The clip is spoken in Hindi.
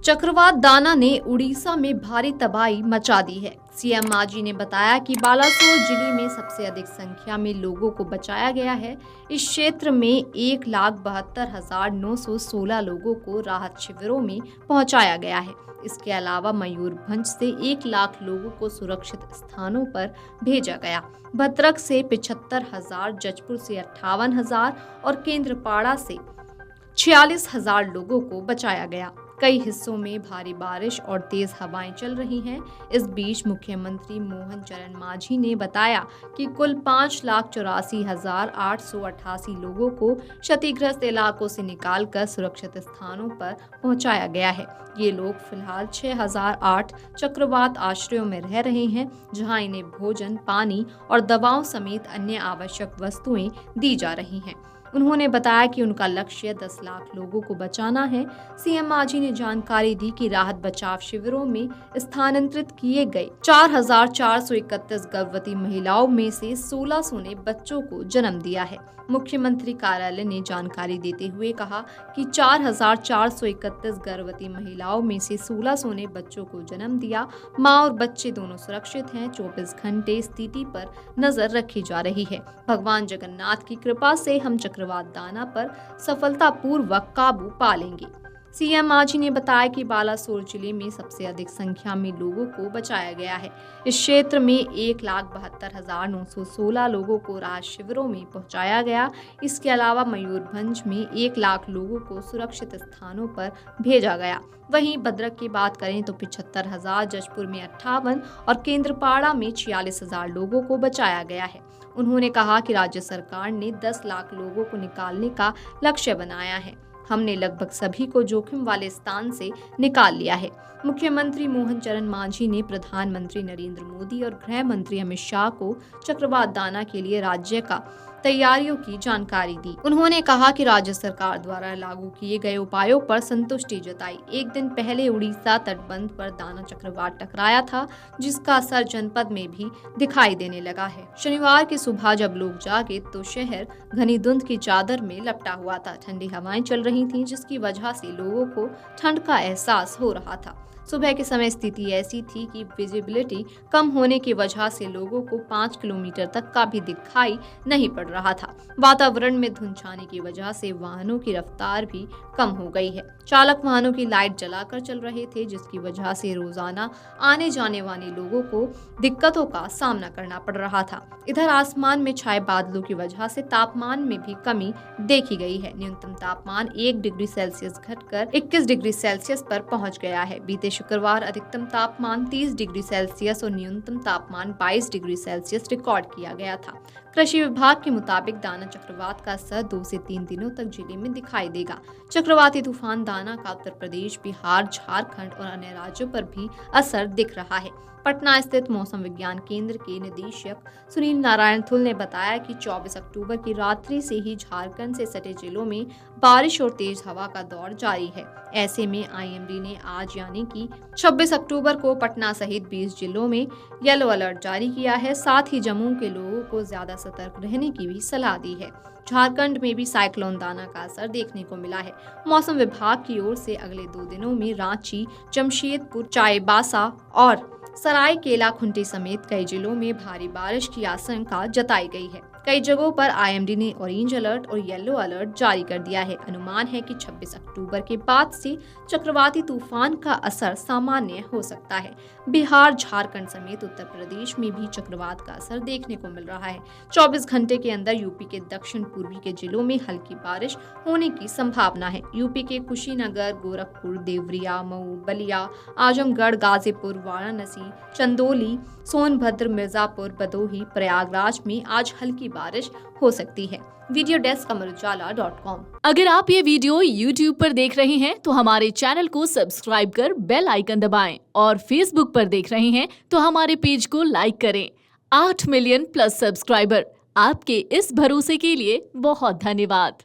चक्रवात दाना ने उड़ीसा में भारी तबाही मचा दी है। सीएम मांझी ने बताया कि बालासोर जिले में सबसे अधिक संख्या में लोगों को बचाया गया है। इस क्षेत्र में 1,72,916 लोगों को राहत शिविरों में पहुंचाया गया है। इसके अलावा मयूरभंज से 1 लाख लोगों को सुरक्षित स्थानों पर भेजा गया। भद्रक से 75,000, जजपुर से 58,000 और केंद्रपाड़ा से 46,000 लोगों को बचाया गया। कई हिस्सों में भारी बारिश और तेज हवाएं चल रही हैं। इस बीच मुख्यमंत्री मोहन चरण मांझी ने बताया कि कुल 5,84,888 लोगों को क्षतिग्रस्त इलाकों से निकालकर सुरक्षित स्थानों पर पहुंचाया गया है। ये लोग फिलहाल 6,008 चक्रवात आश्रयों में रह रहे हैं, जहां इन्हें भोजन, पानी और दवाओं समेत अन्य आवश्यक वस्तुएं दी जा रही हैं। उन्होंने बताया कि उनका लक्ष्य 10 लाख लोगों को बचाना है। सीएम मांझी ने जानकारी दी कि राहत बचाव शिविरों में स्थानांतरित किए गए 4,431 गर्भवती महिलाओं में से 1,600 ने बच्चों को जन्म दिया है। मुख्यमंत्री कार्यालय ने जानकारी देते हुए कहा कि 4,431 गर्भवती महिलाओं में से 1,600 ने बच्चों को जन्म दिया। मां और बच्चे दोनों सुरक्षित हैं। 24 घंटे स्थिति पर नजर रखी जा रही है। भगवान जगन्नाथ की कृपा से हम चक्रवात दाना पर सफलतापूर्वक काबू पा लेंगे। सीएम मांझी ने बताया कि बालासोर जिले में सबसे अधिक संख्या में लोगों को बचाया गया है। इस क्षेत्र में 1,72,916 लोगों को राहत शिविरों में पहुंचाया गया। इसके अलावा मयूरभंज में 1 लाख लोगों को सुरक्षित स्थानों पर भेजा गया। वहीं भद्रक की बात करें तो 75,000, जजपुर में 58 और केंद्रपाड़ा में 46,000 लोगों को बचाया गया है। उन्होंने कहा कि राज्य सरकार ने 10 लाख लोगों को निकालने का लक्ष्य बनाया है। हमने लगभग सभी को जोखिम वाले स्थान से निकाल लिया है। मुख्यमंत्री मोहन चरण मांझी ने प्रधानमंत्री नरेंद्र मोदी और गृह मंत्री अमित शाह को चक्रवात दाना के लिए राज्य का तैयारियों की जानकारी दी। उन्होंने कहा कि राज्य सरकार द्वारा लागू किए गए उपायों पर संतुष्टि जताई। एक दिन पहले उड़ीसा तटबंध पर दाना चक्रवात टकराया था, जिसका असर जनपद में भी दिखाई देने लगा है। शनिवार की सुबह जब लोग जागे तो शहर घनी धुंध की चादर में लपटा हुआ था। ठंडी हवाएं चल रही थीं, जिसकी वजह से लोगों को ठंड का एहसास हो रहा था। सुबह के समय स्थिति ऐसी थी कि विजिबिलिटी कम होने की वजह से लोगों को 5 किलोमीटर तक का भी दिखाई नहीं पड़ रहा था। वातावरण में धुंध छाने की वजह से वाहनों की रफ्तार भी कम हो गई है। चालक वाहनों की लाइट जलाकर चल रहे थे, जिसकी वजह से रोजाना आने जाने वाले लोगों को दिक्कतों का सामना करना पड़ रहा था। इधर आसमान में छाए बादलों की वजह से तापमान में भी कमी देखी गई है। न्यूनतम तापमान 1 डिग्री सेल्सियस घटकर 21 डिग्री सेल्सियस पर पहुंच गया है। बीते शुक्रवार अधिकतम तापमान 30 डिग्री सेल्सियस और न्यूनतम तापमान 22 डिग्री सेल्सियस रिकॉर्ड किया गया था। कृषि विभाग के मुताबिक दाना चक्रवात का असर 2 से 3 दिनों तक जिले में दिखाई देगा। चक्रवाती तूफान दाना का उत्तर प्रदेश, बिहार, झारखंड और अन्य राज्यों पर भी असर दिख रहा है। पटना स्थित मौसम विज्ञान केंद्र के निदेशक सुनील नारायण थुल ने बताया कि 24 अक्टूबर की रात्रि से ही झारखंड से सटे जिलों में बारिश और तेज हवा का दौर जारी है। ऐसे में आईएमडी ने आज यानी कि 26 अक्टूबर को पटना सहित 20 जिलों में येलो अलर्ट जारी किया है। साथ ही जम्मू के लोगों को ज्यादा सतर्क रहने की भी सलाह दी है। झारखंड में भी साइक्लोन दाना का असर देखने को मिला है। मौसम विभाग की ओर से अगले 2 दिनों में रांची, जमशेदपुर, चाईबासा और सरायकेला खुंटी समेत कई जिलों में भारी बारिश की आशंका जताई गई है। कई जगहों पर आईएमडी ने ऑरेंज अलर्ट और येलो अलर्ट जारी कर दिया है। अनुमान है कि 26 अक्टूबर के बाद से चक्रवाती तूफान का असर सामान्य हो सकता है। बिहार, झारखंड समेत उत्तर प्रदेश में भी चक्रवात का असर देखने को मिल रहा है। 24 घंटे के अंदर यूपी के दक्षिण पूर्वी के जिलों में हल्की बारिश होने की संभावना है। यूपी के कुशीनगर, गोरखपुर, देवरिया, मऊ, बलिया, आजमगढ़, गाजीपुर, वाराणसी, चंदौली, सोनभद्र, मिर्जापुर, भदोही, प्रयागराज में आज हल्की बारिश हो सकती है। Video desk amarujala.com। अगर आप ये वीडियो YouTube पर देख रहे हैं तो हमारे चैनल को सब्सक्राइब कर बेल आइकन दबाएं और Facebook पर देख रहे हैं तो हमारे पेज को लाइक करें। 8 मिलियन प्लस सब्सक्राइबर, आपके इस भरोसे के लिए बहुत धन्यवाद।